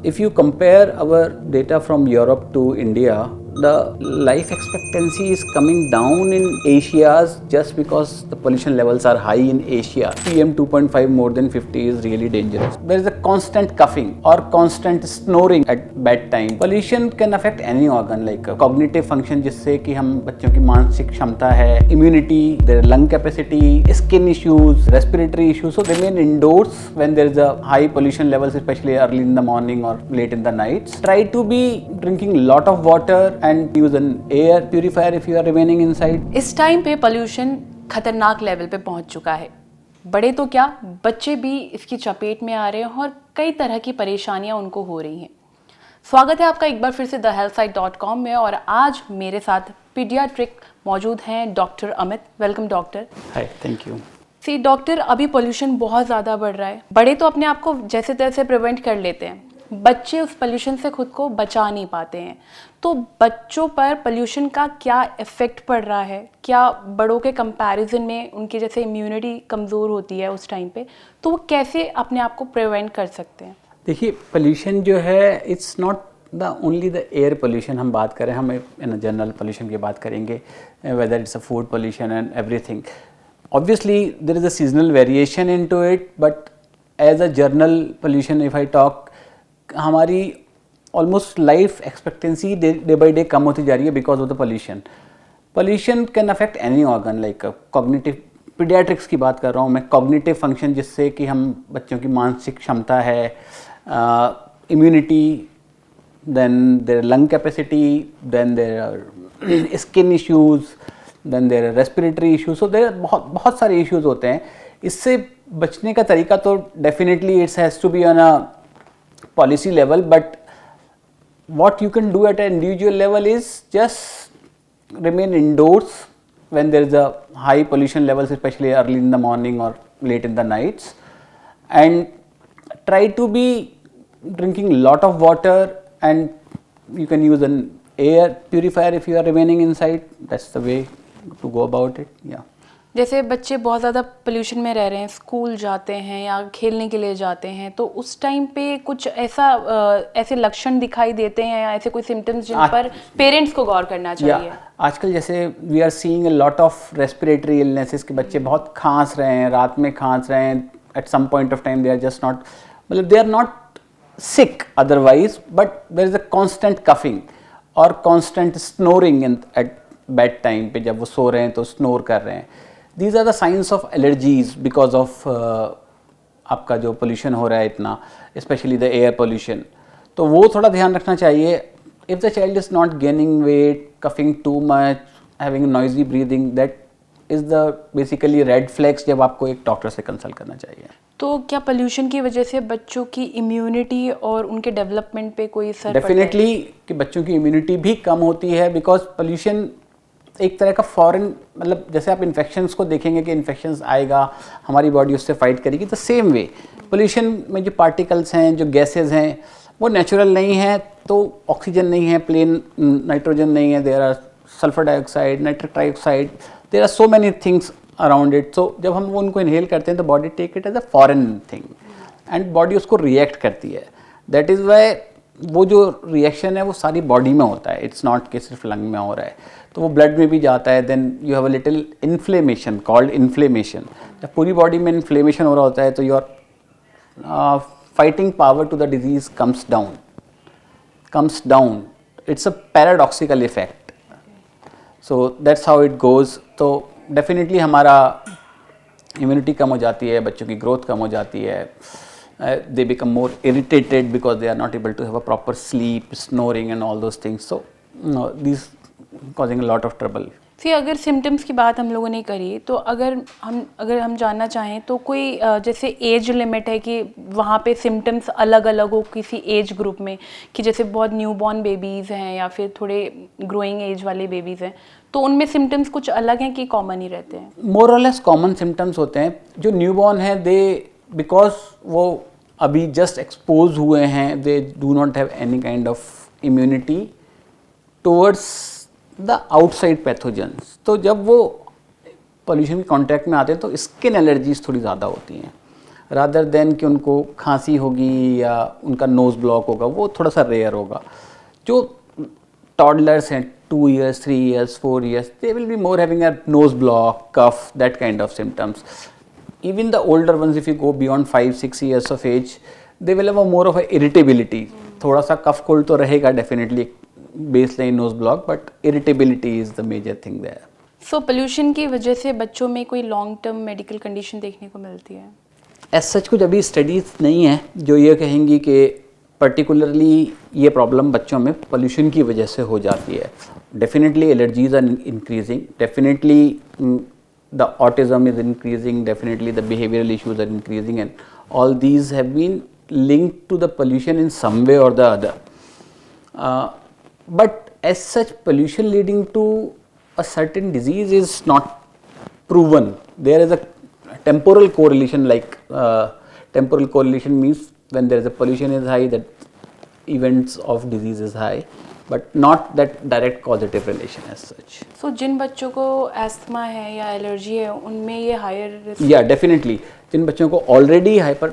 If you compare our data from Europe to India, the life expectancy is coming down in Asia just because the pollution levels are high in Asia. PM 2.5 more than 50 is really dangerous. There is a constant coughing or constant snoring at bedtime. Pollution can affect any organ like cognitive function, जिससे कि हम बच्चों की मानसिक क्षमता है, immunity, their lung capacity, skin issues, respiratory issues. So remain indoors when there is a high pollution levels, especially early in the morning or late in the nights. Try to be drinking lot of water and use an air purifier if you are remaining inside. इस time पे pollution खतरनाक level पे पहुंच चुका है। बड़े तो क्या, बच्चे भी इसकी चपेट में आ रहे हैं और कई तरह की परेशानियां उनको हो रही हैं। स्वागत है आपका एक बार फिर से thehealthsite.com में, और आज मेरे साथ पीडियाट्रिक मौजूद हैं doctor Amit. Welcome doctor. Hi, thank you. See doctor, अभी पोल्यूशन बहुत ज़्यादा बढ़ रहा है। बड़े तो अपने आप को जैसे तैसे प्रिवेंट कर लेते हैं, बच्चे उस पोल्यूशन से खुद को बचा नहीं पाते हैं। तो बच्चों पर पोल्यूशन का क्या इफ़ेक्ट पड़ रहा है? क्या बड़ों के कंपैरिजन में उनकी जैसे इम्यूनिटी कमज़ोर होती है उस टाइम पे, तो वो कैसे अपने आप को प्रिवेंट कर सकते हैं? देखिए, पोल्यूशन जो है it's not the only the air pollution हम बात करें, हम इन जनरल पोल्यूशन की बात करेंगे, whether it's a food pollution and everything. Obviously there is a seasonal variation into it, but as a general pollution if I talk, हमारी almost life expectancy day by day कम होती जा रही है because of the pollution. Pollution can affect any organ like cognitive, paediatrics की बात कर रहा हूँ मैं, कॉग्निटिव फंक्शन, जिससे कि हम बच्चों की मानसिक क्षमता है, immunity, then their lung capacity, then their skin issues, then their respiratory issues. So there बहुत सारे इश्यूज़ होते हैं। इससे बचने का तरीका तो definitely it's has to be on a policy level, but what you can do at an individual level is just remain indoors when there is a high pollution levels, especially early in the morning or late in the nights, and try to be drinking lot of water, and you can use an air purifier if you are remaining inside. That's the way to go about it. Yeah. जैसे बच्चे बहुत ज़्यादा pollution में रह रहे हैं, school जाते हैं या खेलने के लिए जाते हैं, तो उस टाइम पे कुछ ऐसे लक्षण दिखाई देते हैं या ऐसे कोई सिम्टम्स जिन पर पेरेंट्स को गौर करना चाहिए? आजकल जैसे we are seeing a lot of respiratory illnesses के बच्चे बहुत खांस रहे हैं, रात में खांस रहे हैं, at some point of time they are just not, मतलब they are not sick otherwise, but there is a constant coughing और constant snoring at bed time पे, जब वो सो रहे हैं तो स्नोर कर रहे हैं। These are the signs of allergies because of आपका जो पोल्यूशन हो रहा है इतना, स्पेशली द एयर पोल्यूशन। तो वो थोड़ा ध्यान रखना चाहिए। If the child is not gaining weight, coughing too much, having noisy breathing, that is the basically red flags, जब आपको एक डॉक्टर से कंसल्ट करना चाहिए। तो क्या पोल्यूशन की वजह से बच्चों की इम्यूनिटी और उनके डेवलपमेंट पे कोई असर पड़ता है? डेफिनेटली कि बच्चों की इम्यूनिटी भी कम होती है, बिकॉज पोल्यूशन एक तरह का फॉरेन, मतलब जैसे आप इन्फेक्शंस को देखेंगे कि इन्फेक्शंस आएगा, हमारी बॉडी उससे फाइट करेगी, तो सेम वे पोल्यूशन में जो पार्टिकल्स हैं, जो गैसेस हैं, वो नेचुरल नहीं है। तो ऑक्सीजन नहीं है, प्लेन नाइट्रोजन नहीं है, there are sulphur dioxide, nitric dioxide, there are so many things around it. So जब हम उनको इनहेल करते हैं तो body take it as a foreign thing and body उसको रिएक्ट करती है। दैट इज़ वाई वो जो रिएक्शन है वो सारी बॉडी में होता है, इट्स नॉट कि सिर्फ लंग में हो रहा है, तो वो ब्लड में भी जाता है। Then you have a little inflammation called inflammation. जब पूरी बॉडी में इन्फ्लेमेशन हो रहा होता है तो your fighting power to the disease comes down. It's a paradoxical effect. So that's how it goes. तो डेफिनेटली हमारा इम्यूनिटी कम हो जाती है, बच्चों की ग्रोथ कम हो जाती है, they become more irritated because they are not able to have a proper sleep, snoring and all those things. So these causing a lot of trouble. फिर अगर सिम्टम्स की बात हम लोगों ने करी, तो अगर हम जानना चाहें तो कोई जैसे एज लिमिट है कि वहाँ पे सिम्टम्स अलग अलग हो किसी एज ग्रुप में, कि जैसे बहुत न्यूबॉर्न बेबीज़ हैं या फिर थोड़े ग्रोइंग एज वाले बेबीज़ हैं, तो उनमें सिम्टम्स कुछ अलग हैं कि कॉमन ही रहते हैं? मोर और लेस कॉमन सिम्टम्स होते हैं। जो न्यूबॉर्न है, दे बिकॉज वो अभी जस्ट एक्सपोज हुए हैं, they do not have any kind of immunity towards the outside pathogens. तो जब वो पोल्यूशन के कॉन्टैक्ट में आते हैं तो स्किन एलर्जीज थोड़ी ज़्यादा होती हैं। रादर देन कि उनको खांसी होगी या उनका नोज़ ब्लॉक होगा, वो थोड़ा सा रेयर होगा. जो toddlers हैं 2 years, 3 years, 4 years, they will be more having a nose block, cough, that kind of symptoms. Even the older ones, if you go beyond 5, 6 years of age, they will have a more of a irritability. थोड़ा सा cough cold तो रहेगा definitely, baseline nose block, but irritability is the major thing there. So pollution की वजह से बच्चों में कोई लॉन्ग टर्म मेडिकल कंडीशन देखने को मिलती है? As such कुछ अभी स्टडीज़ नहीं है जो ये कहेंगी कि पर्टिकुलरली ये प्रॉब्लम बच्चों में पोल्यूशन की वजह से हो जाती है. Definitely allergies are increasing, definitely the autism is increasing, definitely the behavioural issues are increasing, and all these have been linked to the pollution in some way or the other. But as such, pollution leading to a certain disease is not proven. There is a temporal correlation, like temporal correlation means when there is a pollution is high, that events of disease is high, but not that direct causative relation as such. सो जिन बच्चों को asthma है या allergy है उनमें ये higher risk? या definitely जिन बच्चों को ऑलरेडी हाइपर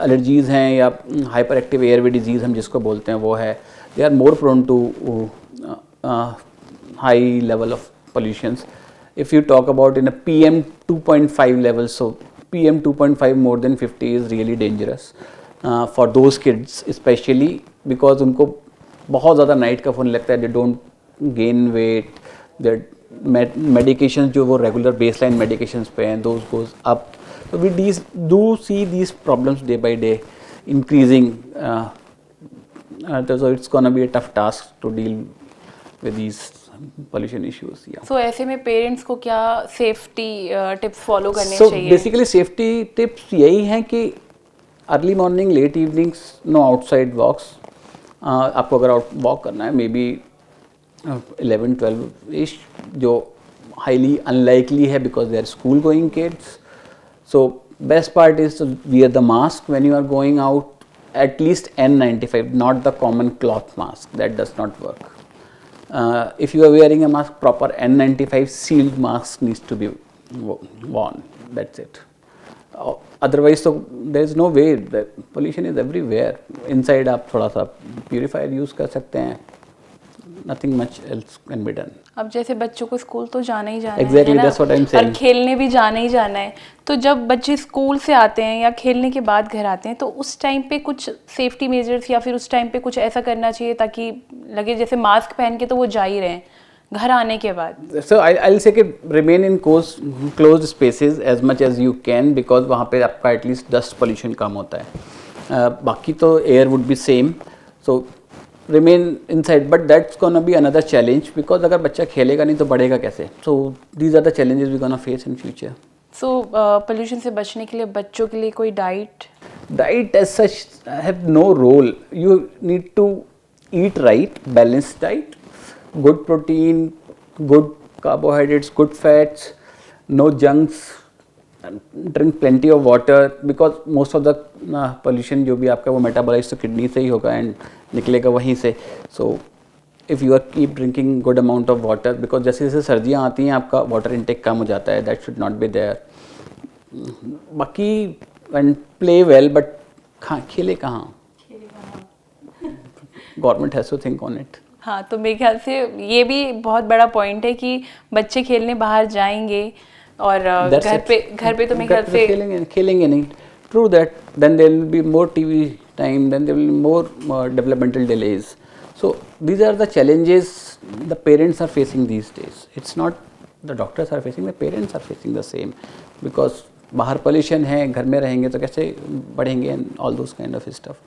एलर्जीज़ हैं या हाइपर एक्टिव एयरवे डिजीज़ हम जिसको बोलते हैं वो है, they are more prone to high level of pollutions. If you talk about in a PM 2.5 level, so PM 2.5 more than 50 is really dangerous for those kids, especially because उनको बहुत ज़्यादा night का फ़ोन लगता है, they don't gain weight, their medications जो वो regular baseline medications पे हैं, those goes up. So we do see these problems day by day increasing. So it's gonna be a tough task to deal with these pollution issues. Yeah. सो ऐसे में parents को क्या safety tips follow करने So चाहिए? basically safety tips यही हैं कि early morning, late evenings, no outside walks. आपको अगर आउट वॉक करना है मे बी 11-12 इश, जो हाईली अनलाइकली है because they are school going kids. So best part is to wear the mask when you are going out, at least N95, not the common cloth mask, that does not work. If you are wearing a mask, proper N95 sealed mask needs to be worn, that's it. Otherwise so there is no way, the pollution is everywhere. Inside आप थोड़ा सा purifier use कर सकते हैं, nothing much else can be done. अब जैसे बच्चों को स्कूल तो जाना ही जाना Exactly, है ना, that's what I'm saying. और खेलने भी जाना ही जाना है. तो जब बच्चे स्कूल से आते हैं या खेलने के बाद घर आते हैं तो उस टाइम पे कुछ सेफ्टी मेजर्स या फिर उस टाइम पे कुछ ऐसा करना चाहिए ताकि लगे जैसे मास्क पहन के तो वो जा ही रहे हैं घर आने के बाद? So I'll say कि remain in closed spaces as much as you can, because वहाँ पे आपका at least dust pollution कम होता है. बाकी तो air would be same, so remain inside, but that's gonna be another challenge because अगर बच्चा खेलेगा नहीं तो बढ़ेगा कैसे? So these are the challenges we're gonna face in future. So pollution से बचने के लिए बच्चों के लिए कोई diet? Diet as such have no role. You need to eat right, balanced diet, good protein, good carbohydrates, good fats, no junks, drink plenty of water, because most of the pollution जो भी आपका वो metabolize तो kidney से ही होगा and निकलेगा वहीं से. So if you are keep drinking good amount of water, because जैसे जैसे सर्दियाँ आती हैं आपका water intake कम हो जाता है, that should not be there. बाकी and play well, but खेले कहाँ? Government has to think on it. हाँ, तो मेरे ख्याल से ये भी बहुत बड़ा पॉइंट है कि बच्चे खेलने बाहर जाएंगे और That's घर it. पे तो मेरे घर ख्याल पे से खेलेंगे नहीं. True that. Then there will be more TV time. Then there will be more developmental delays. So these are the challenges the parents are facing these days. It's not the doctors are facing, the parents are facing the same, because बाहर pollution है, घर में रहेंगे तो कैसे बढ़ेंगे and all those kind of stuff.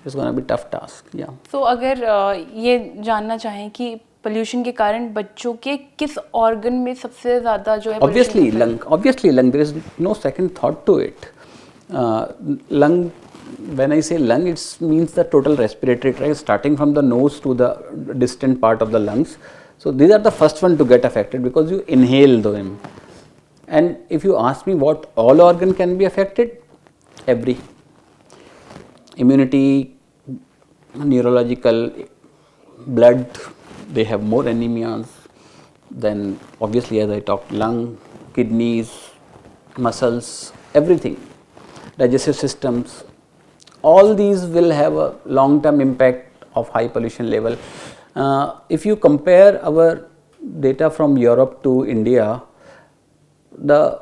It's gonna be tough task. Yeah. तो अगर ये जानना चाहें कि पोल्यूशन के कारण बच्चों के किस ऑर्गन में सबसे ज़्यादा जो है Obviously lung, there is no second thought to it. Lung, when I say lung, it means the total respiratory tract, starting from the nose to the distant part of the lungs. So these are the first one to get affected because you inhale them. And if you ask me what all organ can be affected, every. Immunity, neurological, blood, they have more anemias. Then obviously, as I talked, lung, kidneys, muscles, everything. digestive systems, all these will have a long-term impact of high pollution level. If you compare our data from Europe to India, the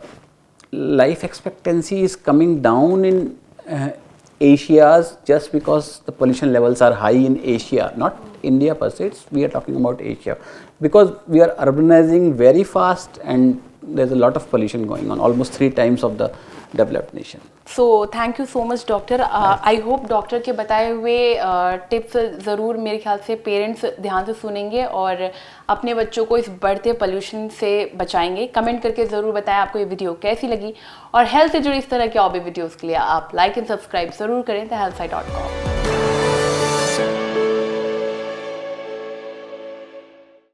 life expectancy is coming down in Asia just because the pollution levels are high in Asia, not India per se, we are talking about Asia, because we are urbanizing very fast and there's a lot of pollution going on, almost 3 times of the developed nation. So thank you so much doctor. I hope doctor के बताए हुए tips ज़रूर मेरे ख्याल से parents ध्यान से सुनेंगे और अपने बच्चों को इस बढ़ते पोल्यूशन से बचाएंगे. कमेंट करके ज़रूर बताएं आपको ये वीडियो कैसी लगी और हेल्थ से जुड़ी इस तरह के और भी वीडियोज़ के लिए आप लाइक एंड सब्सक्राइब ज़रूर करें द हेल्थ साइट.com.